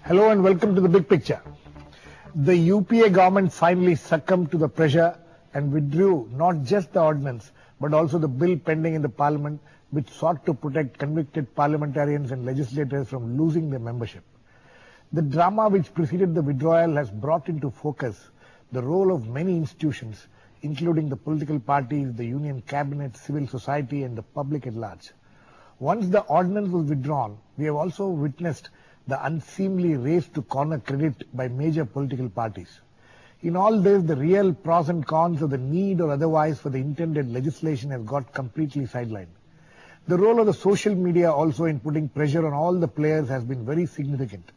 Hello and welcome to the big picture. The UPA government finally succumbed to the pressure and withdrew not just the ordinance but also the bill pending in the parliament which sought to protect convicted parliamentarians and legislators from losing their membership. The drama which preceded the withdrawal has brought into focus the role of many institutions, including the political parties, the union cabinet, civil society and the public at large. Once the ordinance was withdrawn, we have also witnessed the unseemly race to corner credit by major political parties. In all this, the real pros and cons of the need or otherwise for the intended legislation has got completely sidelined. The role of the social media also in putting pressure on all the players has been very significant.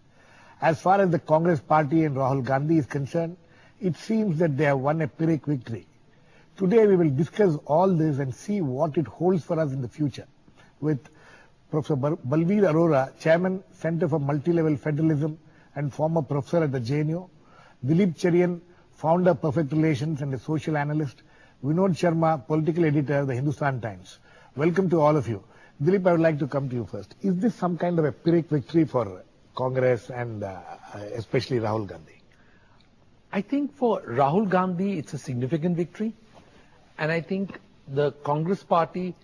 As far as the Congress party and Rahul Gandhi is concerned, it seems that they have won a Pyrrhic victory. Today we will discuss all this and see what it holds for us in the future with Professor Balveer Arora, Chairman, Center for Multi-Level Federalism and former professor at the JNU, DilipCherian, founder, Perfect Relations and a social analyst, Vinod Sharma, political editor, the Hindustan Times. Welcome to all of you. Dilip, I would like to come to you first. Is this some kind of a Pyrrhic victory for Congress and especially Rahul Gandhi? I think for Rahul Gandhi, it's a significant victory. And I think the Congress party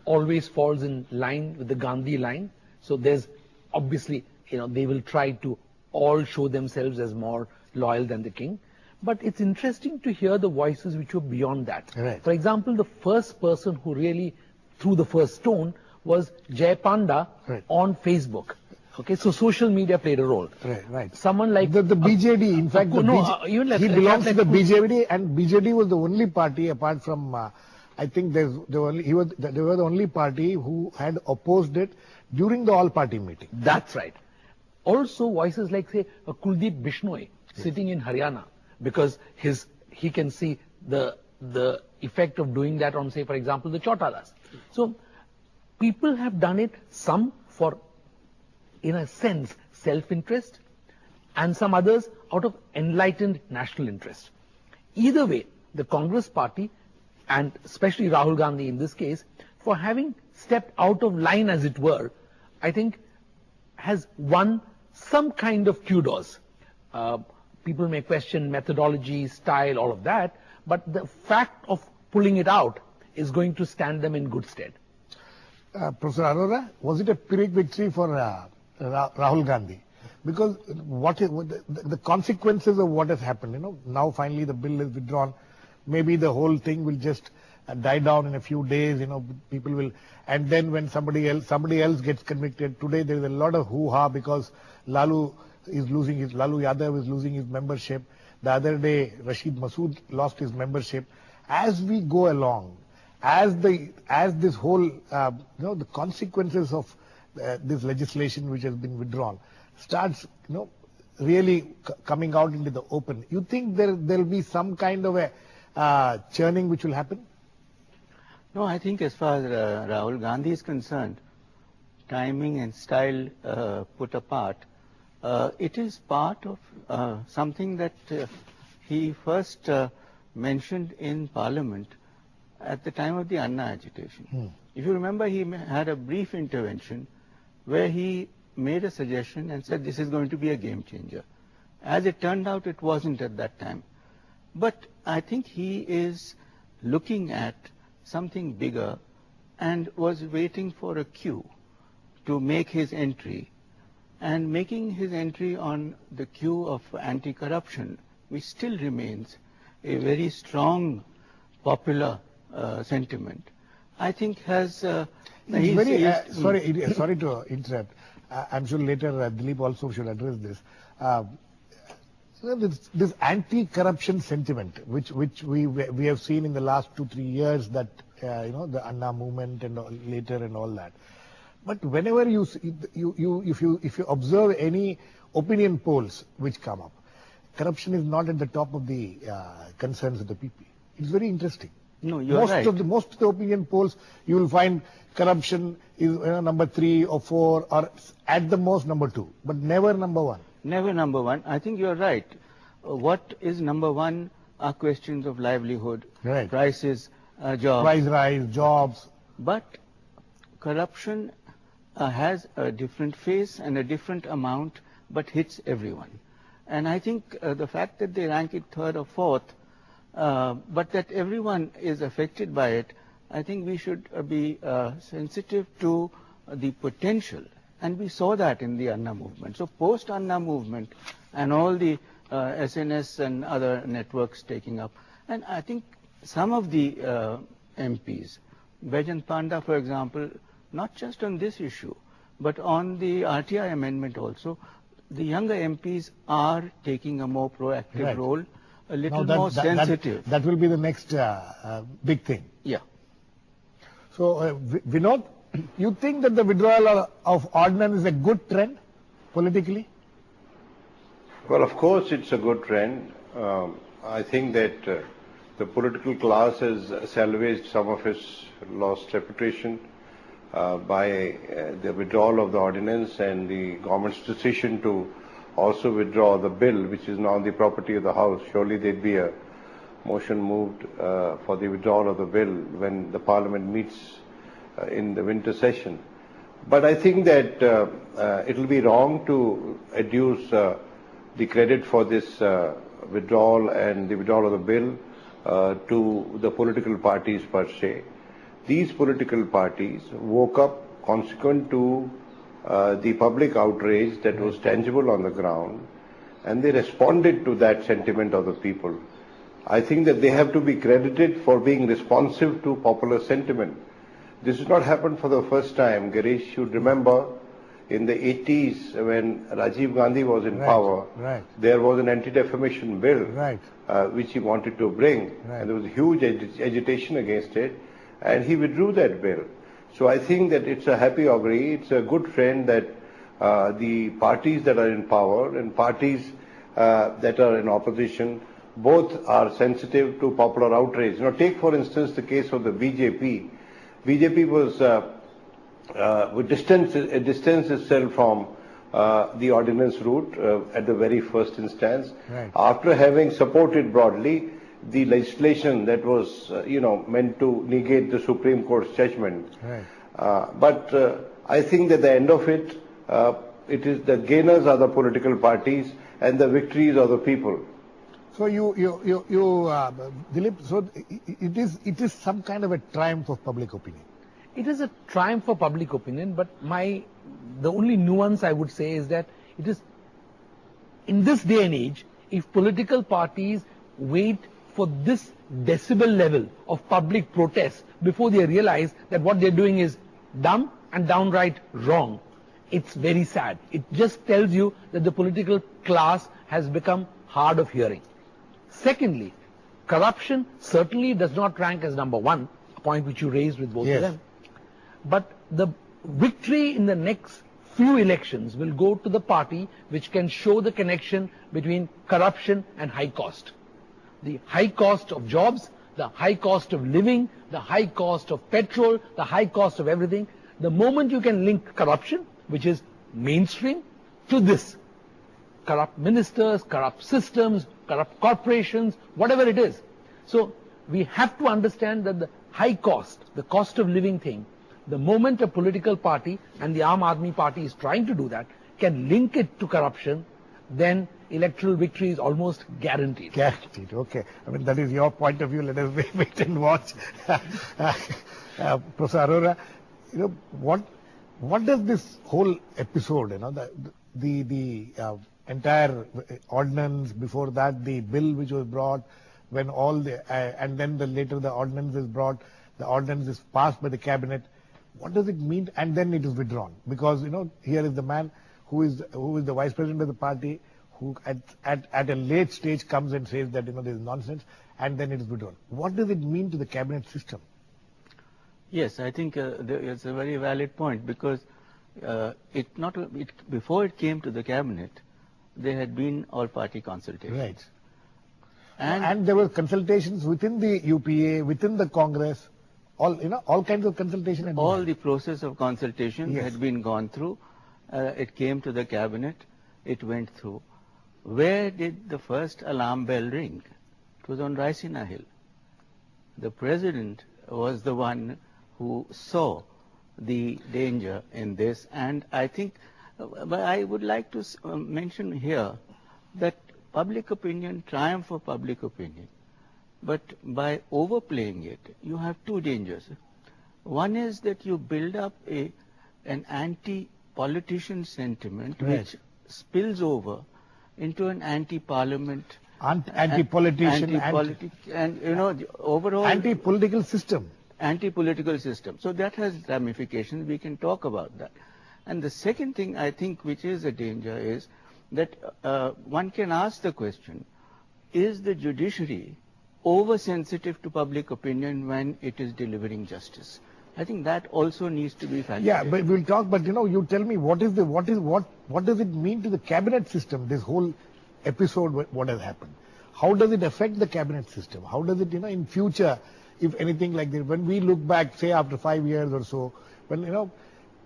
always falls in line with the Gandhi line. So there's obviously, they will try to all show themselves as more loyal than the king. But it's interesting to hear the voices which were beyond that. Right. For example, the first person who really threw the first stone was Jay Panda on Facebook. Okay, so social media played a role. Right. Someone like the BJD, in fact, he belongs to the BJD, and BJD was the only party apart from. I think they were the only party who had opposed it during the all-party meeting. That's right. Also, voices like, say, Kuldeep Bishnoi sitting in Haryana, because he can see the effect of doing that on, say, for example, the Chautalas. So, people have done it, some for, in a sense, self-interest, and some others out of enlightened national interest. Either way, the Congress party, and especially Rahul Gandhi in this case, for having stepped out of line, as it were, I think has won some kind of kudos. People may question methodology, style, all of that, but the fact of pulling it out is going to stand them in good stead. Professor Arora, was it a Pyrrhic victory for Rahul Gandhi? Because the consequences of what has happened, now finally the bill is withdrawn. Maybe the whole thing will just die down in a few days, people will, and then when somebody else gets convicted. Today there is a lot of hoo-ha because Lalu Yadav is losing his membership. The other day Rashid Masood lost his membership. As we go along, as this whole, the consequences of this legislation which has been withdrawn starts, really coming out into the open, you think there will be some kind of a churning which will happen? No, I think as far as Rahul Gandhi is concerned, timing and style put apart, it is part of something that he first mentioned in Parliament at the time of the Anna agitation. If you remember, he had a brief intervention where he made a suggestion and said this is going to be a game changer. As it turned out, it wasn't at that time. But I think he is looking at something bigger and was waiting for a cue to make his entry. And making his entry on the cue of anti-corruption, which still remains a very strong popular sentiment, I think has... sorry to interrupt. I'm sure later Dilip also should address this. This anti-corruption sentiment, which we have seen in the last 2-3 years, that the Anna movement and later and all that. But whenever if you observe any opinion polls which come up, corruption is not at the top of the concerns of the people. It's very interesting. No, you're right. Most of the opinion polls, you will find corruption is number 3 or 4 or at the most number 2, but never number 1. Never number 1. I think you're right. What is number 1 are questions of livelihood, prices, jobs. Price rise, jobs. But corruption has a different face and a different amount but hits everyone. And I think the fact that they rank it third or fourth, but that everyone is affected by it, I think we should be sensitive to the potential. And we saw that in the Anna movement. So post-Anna movement and all the SNS and other networks taking up. And I think some of the MPs, Baijan Panda, for example, not just on this issue, but on the RTI amendment also, the younger MPs are taking a more proactive role, a little more sensitive. That will be the next big thing. Yeah. So, Vinod, you think that the withdrawal of ordnance is a good trend politically? Well, of course, it's a good trend. I think that the political class has salvaged some of its lost reputation by the withdrawal of the ordinance and the government's decision to also withdraw the bill, which is now the property of the House. Surely there'd be a motion moved for the withdrawal of the bill when the Parliament meets in the winter session. But I think that it will be wrong to adduce the credit for this withdrawal and the withdrawal of the bill to the political parties per se. These political parties woke up consequent to the public outrage that was tangible on the ground, and they responded to that sentiment of the people. I think that they have to be credited for being responsive to popular sentiment. This has not happened for the first time. Girish should remember in the 80s when Rajiv Gandhi was in power, there was an anti-defamation bill which he wanted to bring, and there was huge agitation against it, and he withdrew that bill. So I think that it's a happy augury, it's a good trend that the parties that are in power and parties that are in opposition both are sensitive to popular outrage. You know, take for instance the case of the BJP. BJP was would distance itself from the ordinance route at the very first instance, after having supported broadly the legislation that was meant to negate the Supreme Court's judgment. But I think that at the end of it, it is the gainers are the political parties and the victories are the people. So Dilip, so it is some kind of a triumph of public opinion. It is a triumph for public opinion, but the only nuance I would say is that it is, in this day and age, if political parties wait for this decibel level of public protest before they realize that what they're doing is dumb and downright wrong, it's very sad. It just tells you that the political class has become hard of hearing. Secondly, corruption certainly does not rank as number one, a point which you raised with both of them. But the victory in the next few elections will go to the party which can show the connection between corruption and high cost. The high cost of jobs, the high cost of living, the high cost of petrol, the high cost of everything. The moment you can link corruption, which is mainstream, to this, corrupt ministers, corrupt systems, corrupt corporations, whatever it is. So we have to understand that the high cost, the cost of living thing, the moment a political party, and the Aam Aadmi Party is trying to do that, can link it to corruption, then electoral victory is almost guaranteed. Guaranteed, okay. I mean, that is your point of view. Let us wait and watch. Professor Arora, what does this whole episode, the entire ordinance, before that the bill which was brought, when all the and then later the ordinance is brought, the ordinance is passed by the cabinet. What does it mean? And then it is withdrawn, because here is the man who is the vice president of the party, who at a late stage comes and says that this is nonsense, and then it is withdrawn. What does it mean to the cabinet system? Yes, I think it's a very valid point, because before it came to the cabinet, there had been all-party consultations. Right. And there were consultations within the UPA, within the Congress, all kinds of consultation. All the process of consultation had been gone through. It came to the cabinet. It went through. Where did the first alarm bell ring? It was on Raisina Hill. The president was the one who saw the danger in this, and I think But I would like to mention here that public opinion, triumph of public opinion. But by overplaying it, you have two dangers. One is that you build up an anti-politician sentiment which spills over into an anti-parliament, anti-politician, and you know, the overall anti-political system. Anti-political system. So that has ramifications. We can talk about that. And the second thing I think which is a danger is that one can ask the question, is the judiciary oversensitive to public opinion when it is delivering justice? I think that also needs to be factored. Yeah, but we'll talk. But you know, you tell me what does it mean to the cabinet system? This whole episode, what has happened? How does it affect the cabinet system? How does it, you know, in future, if anything like this, when we look back, say after 5 years or so, when you know,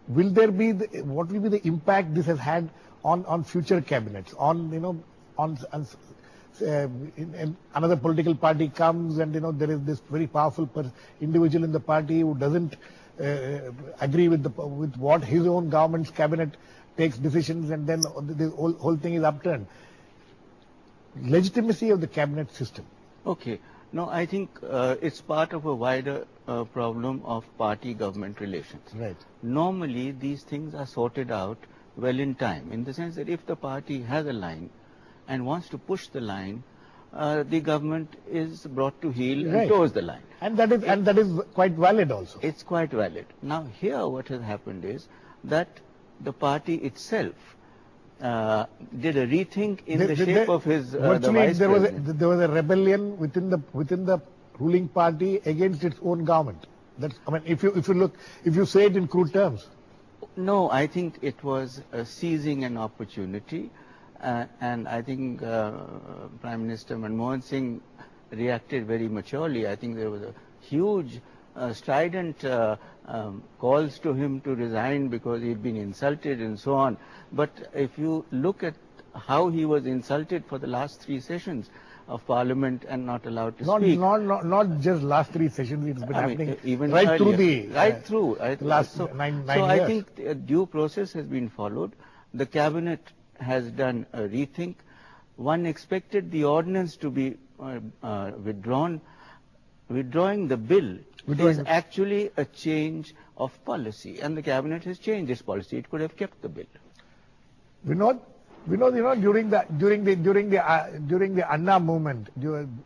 will there be what will be the impact this has had on future cabinets? On you know, in another political party comes and you know there is this very powerful individual in the party who doesn't agree with what his own government's cabinet takes decisions, and then the whole thing is upturned. Legitimacy of the cabinet system. Okay. No, I think it's part of a wider problem of party-government relations. Right. Normally, these things are sorted out well in time, in the sense that if the party has a line and wants to push the line, the government is brought to heel and toes the line. And that is quite valid also. It's quite valid. Now, here what has happened is that the party itself did a rethink in the shape of his the vice president. There was a rebellion within the ruling party against its own government. That's, I mean, if you say it in crude terms. No, I think it was seizing an opportunity, and I think Prime Minister Manmohan Singh reacted very maturely. I think there was a huge strident calls to him to resign because he'd been insulted and so on. But if you look at how he was insulted for the last 3 sessions of Parliament and not allowed to speak. Not just last 3 sessions, it's been happening even right earlier, through the last nine years. So I think a due process has been followed. The cabinet has done a rethink. One expected the ordinance to be withdrawn. Withdrawing the bill is actually a change of policy, and the cabinet has changed its policy. It could have kept the bill. Vinod, you know, during the Anna movement,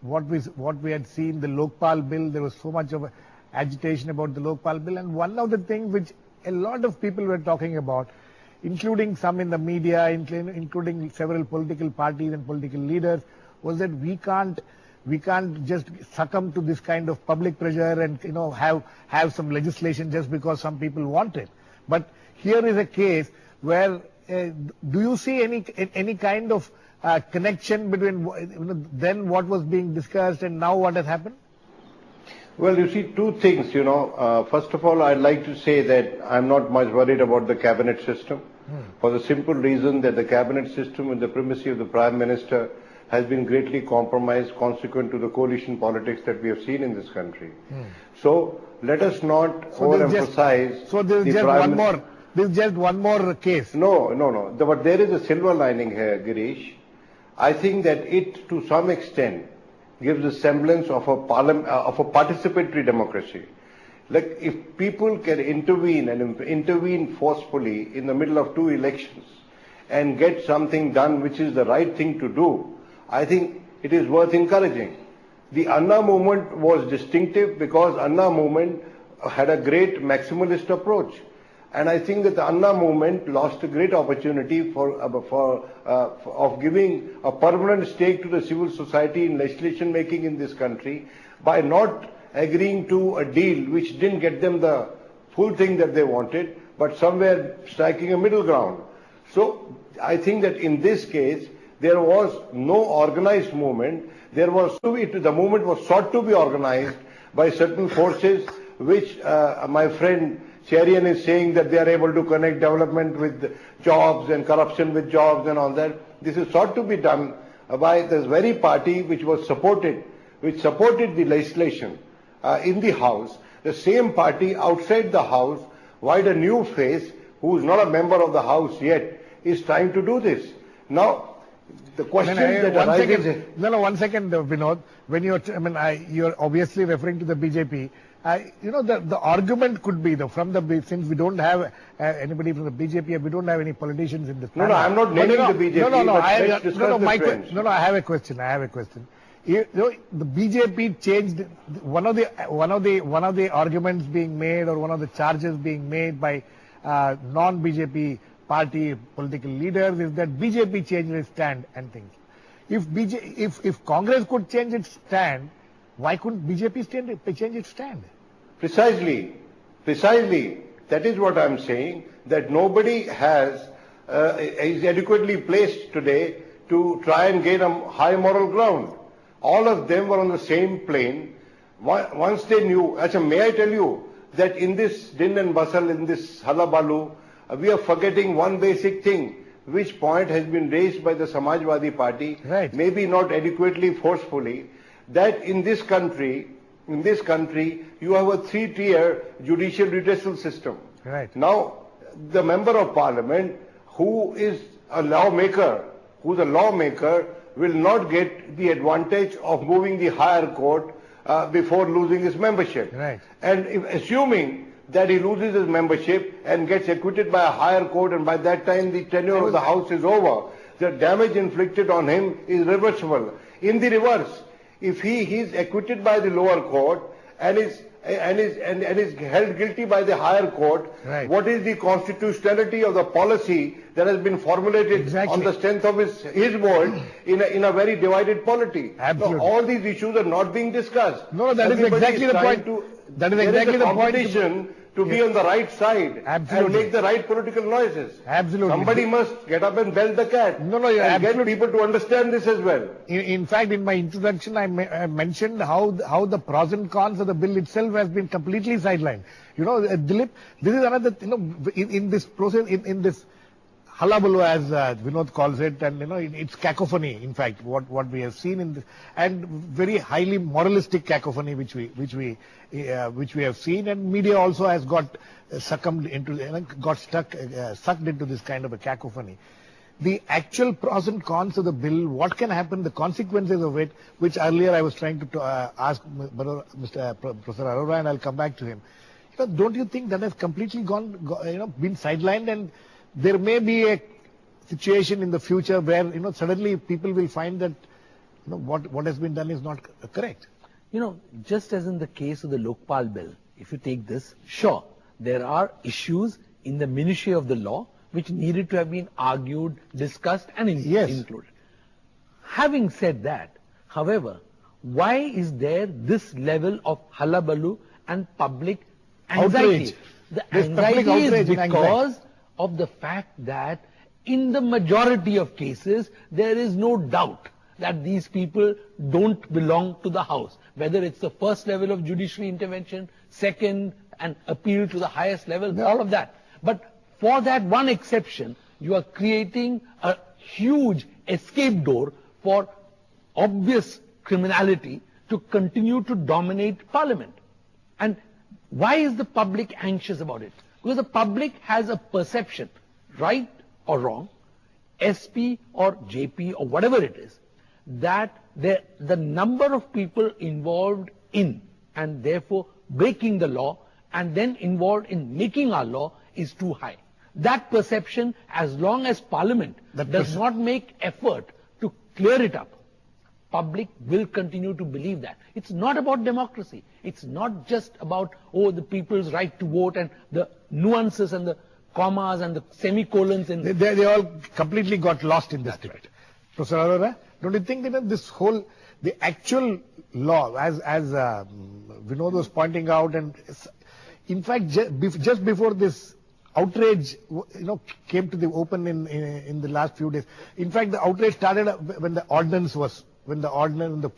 what we had seen, the Lokpal bill, there was so much of agitation about the Lokpal bill, and one of the things which a lot of people were talking about, including some in the media, including several political parties and political leaders, was that we can't just succumb to this kind of public pressure and you know have some legislation just because some people want it. But here is a case where do you see any kind of connection between then what was being discussed and now what has happened? Well, you see, 2 things, you know. First of all, I'd like to say that I'm not much worried about the cabinet system for the simple reason that the cabinet system with the primacy of the Prime Minister has been greatly compromised consequent to the coalition politics that we have seen in this country. So let us not overemphasize. So there is just one more. This is just one more case. No. But there is a silver lining here, Girish. I think that it, to some extent, gives a semblance of a participatory democracy. Like if people can intervene and intervene forcefully in the middle of 2 elections and get something done which is the right thing to do, I think it is worth encouraging. The Anna movement was distinctive because Anna movement had a great maximalist approach. And I think that the Anna movement lost a great opportunity of giving a permanent stake to the civil society in legislation making in this country by not agreeing to a deal which didn't get them the full thing that they wanted, but somewhere striking a middle ground. So I think that in this case, there was no organized movement. The movement was sought to be organized by certain forces which my friend Cherian is saying that they are able to connect development with jobs and corruption with jobs and all that. This is sought to be done by this very party which supported the legislation in the House. The same party outside the House wired a new face who is not a member of the House yet, is trying to do this. Now, the question that arises... One second, Vinod. When you're obviously referring to the BJP. The argument could be, since we don't have anybody from the BJP, we don't have any politicians in this panel. No, I'm not naming the BJP. I have a question. The BJP changed one of the arguments being made, or one of the charges being made by non-BJP party political leaders is that BJP changed its stand and things. If Congress could change its stand, why couldn't BJP change its stand? Precisely. That is what I'm saying, that nobody is adequately placed today to try and gain a high moral ground. All of them were on the same plane. Once they knew, may I tell you that in this din and bustle, in this hullabaloo, we are forgetting one basic thing, which point has been raised by the Samajwadi Party, right, maybe not adequately forcefully, that in this country, you have a 3-tier judicial redressal system. Right. Now, the member of parliament who is a lawmaker, will not get the advantage of moving the higher court before losing his membership. Right. And assuming that he loses his membership and gets acquitted by a higher court, and by that time the tenure of the House is over, the damage inflicted on him is reversible. In the reverse, if he is acquitted by the lower court and is held guilty by the higher court, right, what is the constitutionality of the policy that has been formulated on the strength of his word in a very divided polity? Absolutely. So all these issues are not being discussed. No, that is exactly the point. That is exactly the point. To be on the right side, absolutely, and make the right political noises. Absolutely. Somebody must get up and bell the cat. You're and get people to understand this as well. In fact, in my introduction, I mentioned how the pros and cons of the bill itself has been completely sidelined. Dilip, this is another, in this process, in this hullabaloo, as Vinod calls it, and it's cacophony. In fact, what we have seen in this, and very highly moralistic cacophony, which we have seen, and media also has got sucked into this kind of a cacophony. The actual pros and cons of the bill, what can happen, the consequences of it, which earlier I was trying to ask Mr. Professor Arora, and I'll come back to him. Don't you think that has completely been sidelined, and there may be a situation in the future where suddenly people will find that what has been done is not correct? Just as in the case of the Lokpal bill, if you take this, sure, there are issues in the minutiae of the law which needed to have been argued, discussed, and included. Having said that, however, why is there this level of hullabaloo and public anxiety? The anxiety is because of the fact that in the majority of cases, there is no doubt that these people don't belong to the House. Whether it's the first level of judiciary intervention, second, and appeal to the highest level, all of that. But for that one exception, you are creating a huge escape door for obvious criminality to continue to dominate Parliament. And why is the public anxious about it? Because the public has a perception, right or wrong, SP or JP or whatever it is, that the number of people involved in and therefore breaking the law and then involved in making our law is too high. That perception, as long as Parliament does not make effort to clear it up, public will continue to believe that. It's not about democracy. It's not just about, the people's right to vote and the nuances and the commas and the semicolons. They all completely got lost in this debate. Professor Arora, don't you think that the actual law, as Vinod was pointing out, and in fact, just before this outrage, came to the open in the last few days. In fact, the outrage started when the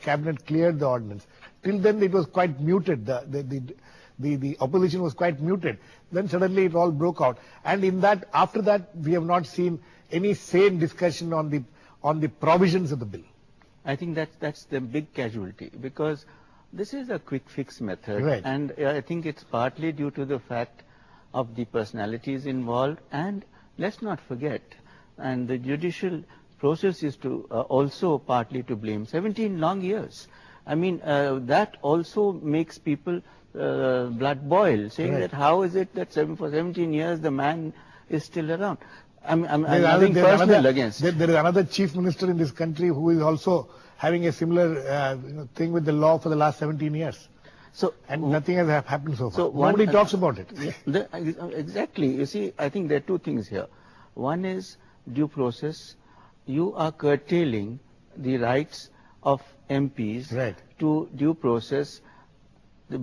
cabinet cleared the ordinance. Till then, it was quite muted. The opposition was quite muted. Then suddenly it all broke out. And after that, we have not seen any sane discussion on the provisions of the bill. I think that's the big casualty, because this is a quick fix method. Right. And I think it's partly due to the fact of the personalities involved, and let's not forget, and the judicial process is to also partly to blame. 17 long years. I mean, that also makes people blood boil, saying that how is it that for 17 years the man is still around. I'm nothing personal against. There is another chief minister in this country who is also having a similar thing with the law for the last 17 years. So, and nothing has happened so far. So nobody talks about it. Exactly. You see, I think there are two things here. One is due process. You are curtailing the rights of MPs to due process. The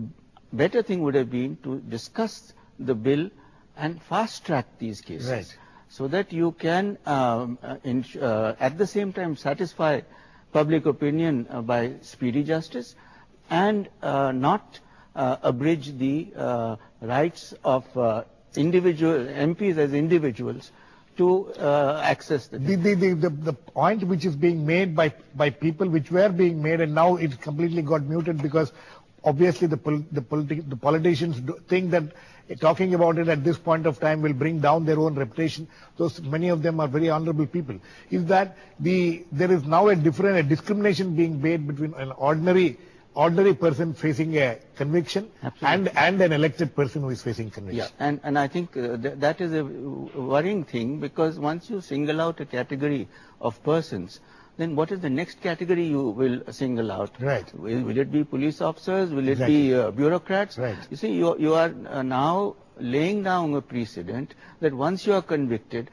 better thing would have been to discuss the bill and fast track these cases, so that you can at the same time satisfy public opinion by speedy justice and not abridge the rights of individual MPs as individuals to access the point which is being made by people which were being made, and now it completely got muted because obviously the politicians think that talking about it at this point of time will bring down their own reputation. Those many of them are very honorable people. Is that there is now a discrimination being made between an ordinary person facing a conviction and an elected person who is facing conviction. Yeah, and I think that is a worrying thing, because once you single out a category of persons, then what is the next category you will single out? Will it be police officers? Will it be bureaucrats? You see, you are now laying down a precedent that once you are convicted,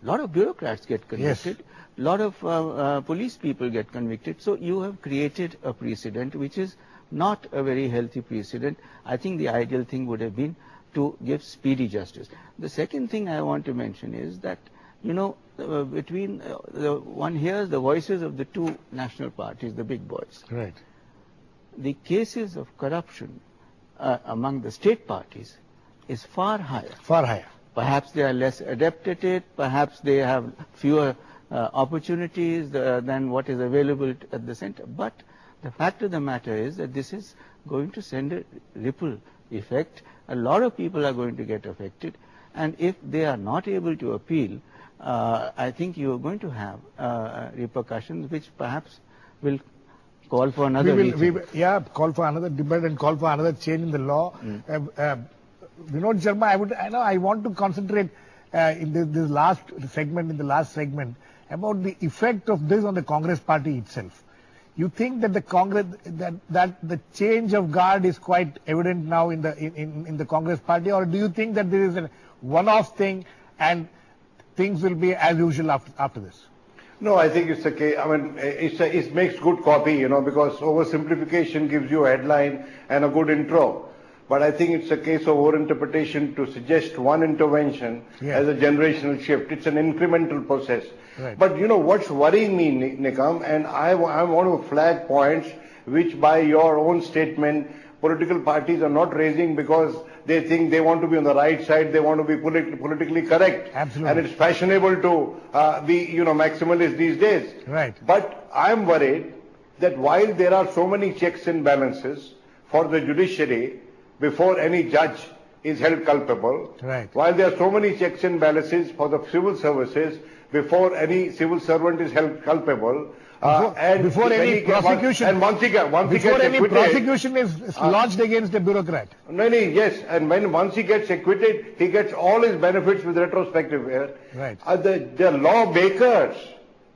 a lot of bureaucrats get convicted. A lot of police people get convicted. So you have created a precedent which is not a very healthy precedent. I think the ideal thing would have been to give speedy justice. The second thing I want to mention is that, between one hears the voices of the two national parties, the big boys. The cases of corruption among the state parties is far higher. Perhaps they are less adept at it. Perhaps they have fewer opportunities than what is available at the center. But the fact of the matter is that this is going to send a ripple effect. A lot of people are going to get affected, and if they are not able to appeal, I think you are going to have repercussions which perhaps will call for another call for another debate and call for another change in the law. Vinod Sharma, I want to concentrate in the last segment about the effect of this on the Congress party itself. You think that the Congress that the change of guard is quite evident now in the Congress party, or do you think that there is a one-off thing and things will be as usual after this? No, I think it's a case. I mean, it makes good copy, because oversimplification gives you a headline and a good intro. But I think it's a case of overinterpretation to suggest one intervention as a generational shift. It's an incremental process. But what's worrying me, Nikam, and I want to flag points which by your own statement political parties are not raising because they think they want to be on the right side, they want to be politically correct. Absolutely. And it's fashionable to be maximalist these days. But I'm worried that while there are so many checks and balances for the judiciary before any judge is held culpable, while there are so many checks and balances for the civil services before any civil servant is held culpable, before any prosecution, and once he gets acquitted, prosecution is lodged against a bureaucrat. Yes, and once he gets acquitted, he gets all his benefits with retrospective. The lawmakers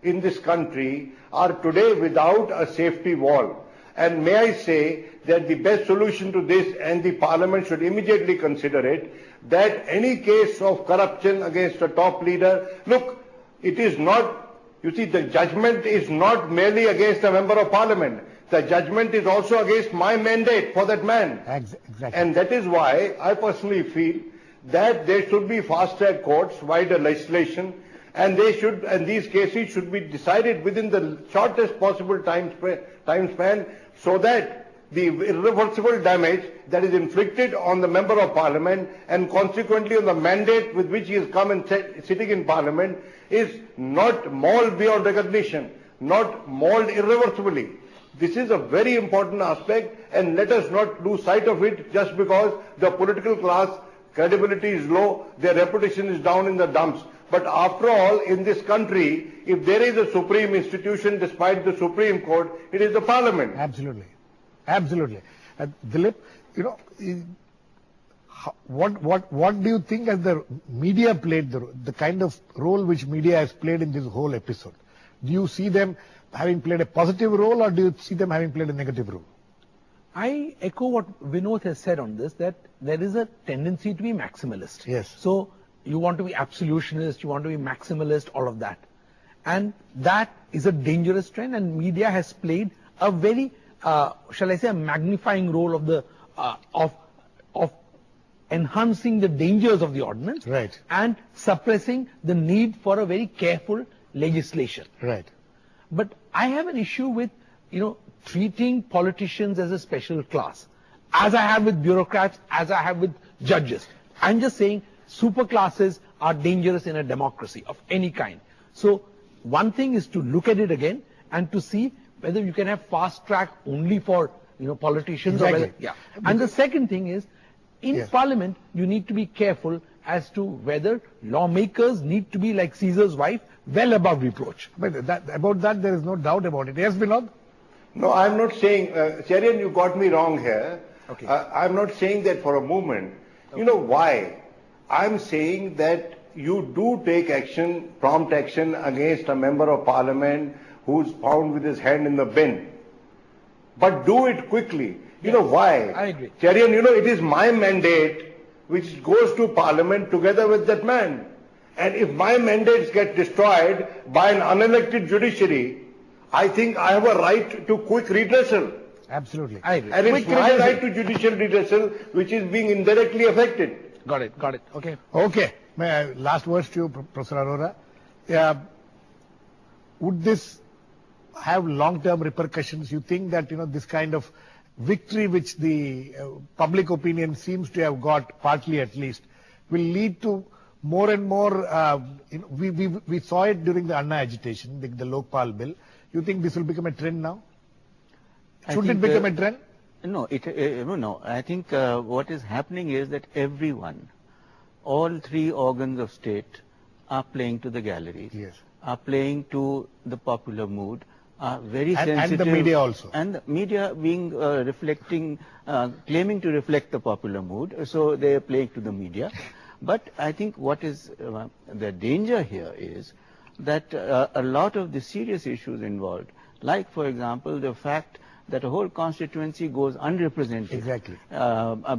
in this country are today without a safety wall. And may I say that the best solution to this, and the Parliament should immediately consider it, that any case of corruption against a top leader, look, it is not, the judgment is not merely against a member of Parliament. The judgment is also against my mandate for that man. Exactly. And that is why I personally feel that there should be fast-track courts, wider legislation, and these cases should be decided within the shortest possible time span, so that the irreversible damage that is inflicted on the member of Parliament and consequently on the mandate with which he has come and sitting in Parliament is not mauled beyond recognition, not mauled irreversibly. This is a very important aspect, and let us not lose sight of it just because the political class credibility is low, their reputation is down in the dumps. But after all, in this country, if there is a supreme institution despite the Supreme Court, it is the Parliament. Absolutely. Absolutely. Dilip, you know, what do you think as the media played, the kind of role which media has played in this whole episode? Do you see them having played a positive role, or do you see them having played a negative role? I echo what Vinod has said on this, that there is a tendency to be maximalist. Yes. So you want to be absolutionist, you want to be maximalist, all of that. And that is a dangerous trend, and media has played a very, shall I say, a magnifying role of the, of enhancing the dangers of the ordinance. Right. And suppressing the need for a very careful legislation. Right. But I have an issue with, treating politicians as a special class, as I have with bureaucrats, as I have with judges. I'm just saying super classes are dangerous in a democracy of any kind. So one thing is to look at it again and to see whether you can have fast track only for politicians. Exactly. Or whether, yeah. And the second thing is, in Yes. Parliament, you need to be careful as to whether lawmakers need to be like Caesar's wife, well above reproach. But about that, there is no doubt about it. Yes, Vinod? No, I'm not saying, Cherian, you got me wrong here. Okay. I'm not saying that for a moment. Okay. You know why? I'm saying that you do take action, prompt action against a member of parliament who's found with his hand in the bin. But do it quickly. You know why? I agree. Cherian, it is my mandate which goes to parliament together with that man. And if my mandates get destroyed by an unelected judiciary, I think I have a right to quick redressal. Absolutely. I agree. And it's my right to judicial redressal which is being indirectly affected. Got it. Okay. Okay. Last words to you, Professor Arora. Would this have long-term repercussions? You think that, this kind of victory which the public opinion seems to have got, partly at least, will lead to more and more, we saw it during the Anna agitation, the Lokpal bill. You think this will become a trend now? Should it become a trend? No, no. I think what is happening is that everyone, all three organs of state, are playing to the galleries, Yes. are playing to the popular mood, are very sensitive. And the media also. And the media being claiming to reflect the popular mood, so they are playing to the media. But I think what is the danger here is that a lot of the serious issues involved, like for example the fact that a whole constituency goes unrepresented. Exactly.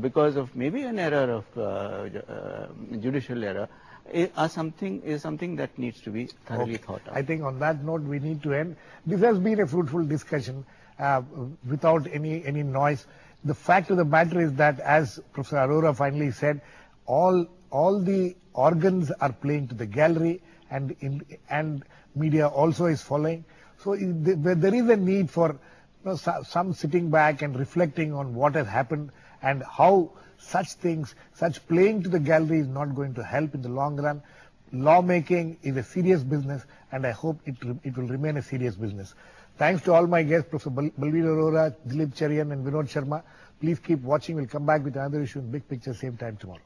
Because of maybe an error of judicial error, is something that needs to be thoroughly thought out. I think on that note we need to end. This has been a fruitful discussion without any noise. The fact of the matter is that, as Professor Arora finally said, all the organs are playing to the gallery, and media also is following. So there is a need for some sitting back and reflecting on what has happened and how such playing to the gallery is not going to help in the long run. Lawmaking is a serious business, and I hope it will remain a serious business. Thanks to all my guests, Professor Balbir Arora, DilipCherian and Vinod Sharma. Please keep watching. We'll come back with another issue in Big Picture, same time tomorrow.